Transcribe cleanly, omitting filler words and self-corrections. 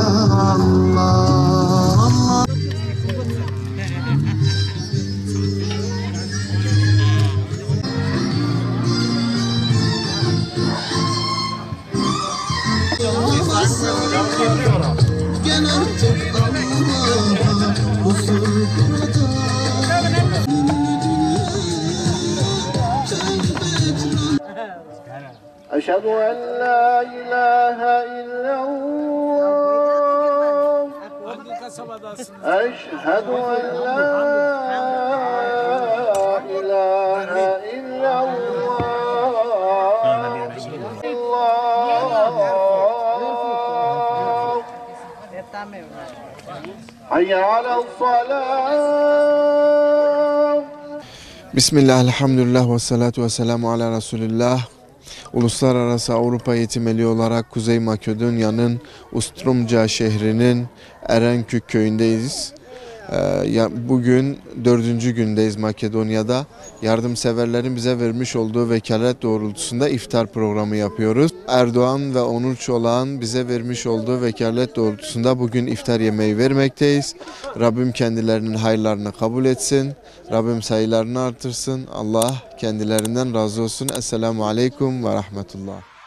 Allah. Gel artık Allah'a kusur Eşhedü en la ilahe illallah. Eşhedü en la ilahe illallah. Hayy alel salah. Bismillah, elhamdülillah ve salatu ve selamu ala Resulillah. Uluslararası Avrupa Yetimeli olarak Kuzey Makedonya'nın Ustrumca şehrinin Erenkük köyündeyiz. Bugün 4. gündeyiz Makedonya'da. Yardımseverlerin bize vermiş olduğu vekalet doğrultusunda iftar programı yapıyoruz. Erdoğan ve Onur Çolak'ın bize vermiş olduğu vekalet doğrultusunda bugün iftar yemeği vermekteyiz. Rabbim kendilerinin hayırlarını kabul etsin. Rabbim sayılarını artırsın. Allah kendilerinden razı olsun. Esselamu Aleyküm ve Rahmetullah.